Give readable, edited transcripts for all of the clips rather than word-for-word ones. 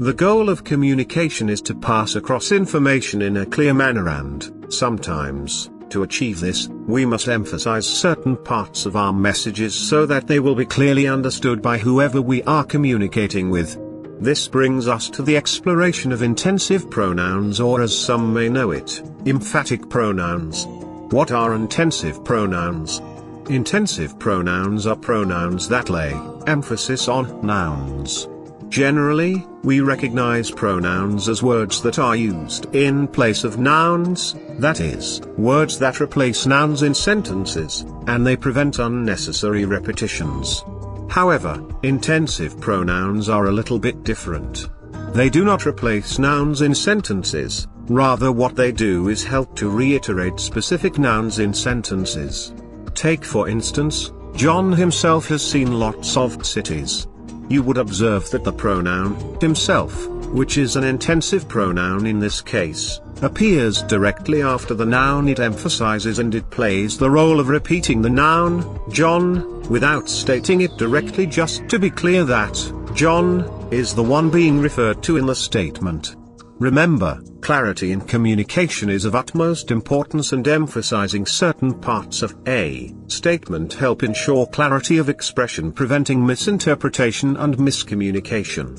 The goal of communication is to pass across information in a clear manner, and, sometimes, to achieve this, we must emphasize certain parts of our messages so that they will be clearly understood by whoever we are communicating with. This brings us to the exploration of intensive pronouns, or as some may know it, emphatic pronouns. What are intensive pronouns? Intensive pronouns are pronouns that lay emphasis on nouns. Generally, we recognize pronouns as words that are used in place of nouns, that is, words that replace nouns in sentences, and they prevent unnecessary repetitions. However, intensive pronouns are a little bit different. They do not replace nouns in sentences, rather what they do is help to reiterate specific nouns in sentences. Take for instance, John himself has seen lots of cities. You would observe that the pronoun himself, which is an intensive pronoun in this case, appears directly after the noun it emphasizes, and it plays the role of repeating the noun, John, without stating it directly, just to be clear that John is the one being referred to in the statement. Remember, clarity in communication is of utmost importance, and emphasizing certain parts of a statement help ensure clarity of expression, preventing misinterpretation and miscommunication.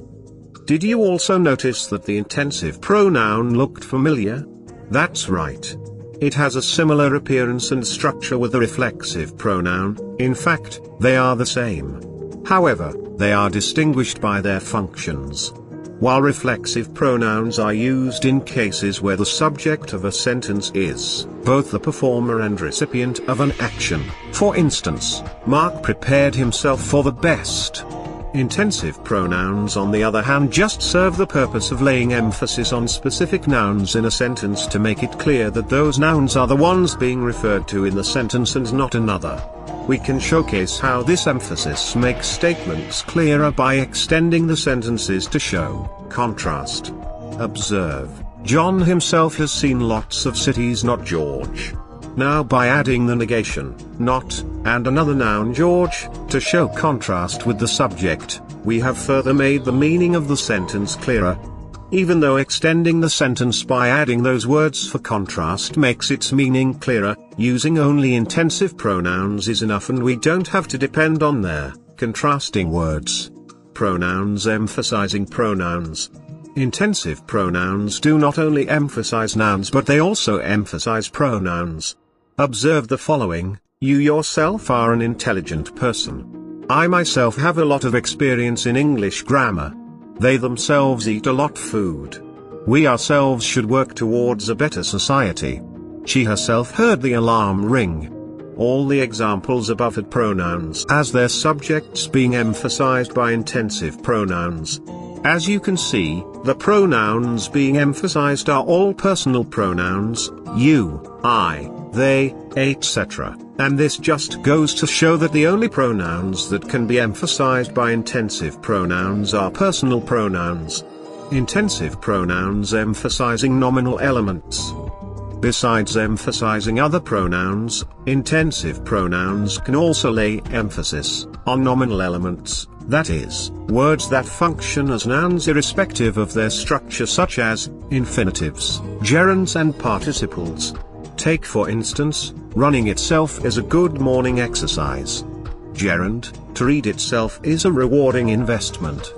Did you also notice that the intensive pronoun looked familiar? That's right. It has a similar appearance and structure with the reflexive pronoun. In fact, they are the same. However, they are distinguished by their functions. While reflexive pronouns are used in cases where the subject of a sentence is both the performer and recipient of an action, for instance, Mark prepared himself for the best. Intensive pronouns, on the other hand, just serve the purpose of laying emphasis on specific nouns in a sentence to make it clear that those nouns are the ones being referred to in the sentence and not another. We can showcase how this emphasis makes statements clearer by extending the sentences to show contrast. Observe, John himself has seen lots of cities, not George. Now by adding the negation, not, and another noun, George, to show contrast with the subject, we have further made the meaning of the sentence clearer. Even though extending the sentence by adding those words for contrast makes its meaning clearer, using only intensive pronouns is enough, and we don't have to depend on their contrasting words. Pronouns emphasizing pronouns. Intensive pronouns do not only emphasize nouns, but they also emphasize pronouns. Observe the following: you yourself are an intelligent person. I myself have a lot of experience in English grammar. They themselves eat a lot of food. We ourselves should work towards a better society. She herself heard the alarm ring. All the examples above had pronouns as their subjects being emphasized by intensive pronouns. As you can see, the pronouns being emphasized are all personal pronouns, you, I, they, etc. And this just goes to show that the only pronouns that can be emphasized by intensive pronouns are personal pronouns. Intensive pronouns emphasizing nominal elements. Besides emphasizing other pronouns, intensive pronouns can also lay emphasis on nominal elements, that is, words that function as nouns irrespective of their structure, such as infinitives, gerunds and participles. Take for instance, running itself is a good morning exercise. Gerund, to read itself is a rewarding investment.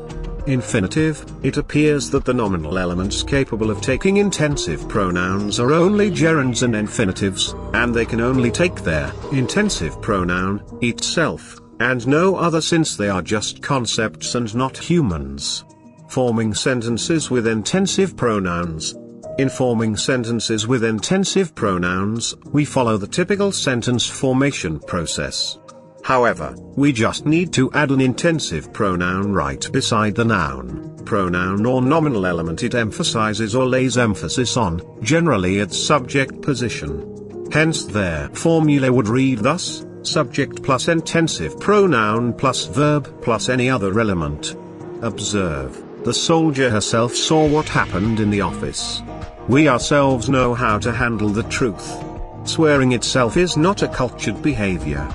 Infinitive, it appears that the nominal elements capable of taking intensive pronouns are only gerunds and infinitives, and they can only take their intensive pronoun itself, and no other, since they are just concepts and not humans. Forming sentences with intensive pronouns. In forming sentences with intensive pronouns, we follow the typical sentence formation process. However, we just need to add an intensive pronoun right beside the noun, pronoun or nominal element it emphasizes or lays emphasis on, generally its subject position. Hence their formula would read thus: subject plus intensive pronoun plus verb plus any other element. Observe, the soldier herself saw what happened in the office. We ourselves know how to handle the truth. Swearing itself is not a cultured behavior.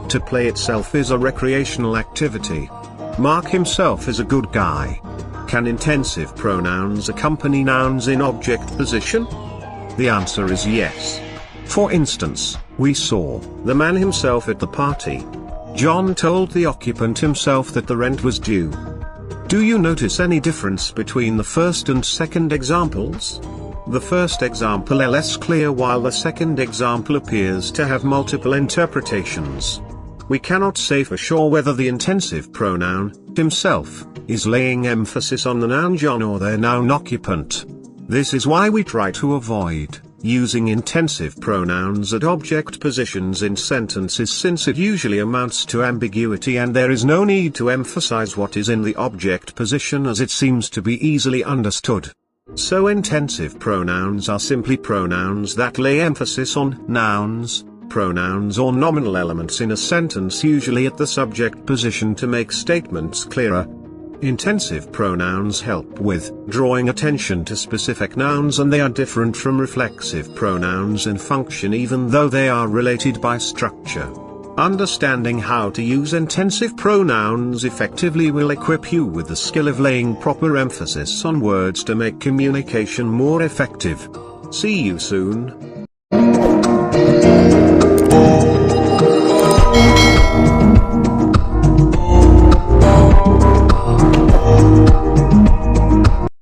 To play itself is a recreational activity. Mark himself is a good guy. Can intensive pronouns accompany nouns in object position? The answer is yes. For instance, we saw the man himself at the party. John told the occupant himself that the rent was due. Do you notice any difference between the first and second examples? The first example is less clear while the second example appears to have multiple interpretations. We cannot say for sure whether the intensive pronoun, himself, is laying emphasis on the noun John or their noun occupant. This is why we try to avoid using intensive pronouns at object positions in sentences, since it usually amounts to ambiguity and there is no need to emphasize what is in the object position, as it seems to be easily understood. So intensive pronouns are simply pronouns that lay emphasis on nouns, pronouns or nominal elements in a sentence, usually at the subject position, to make statements clearer. Intensive pronouns help with drawing attention to specific nouns, and they are different from reflexive pronouns in function, even though they are related by structure. Understanding how to use intensive pronouns effectively will equip you with the skill of laying proper emphasis on words to make communication more effective. See you soon.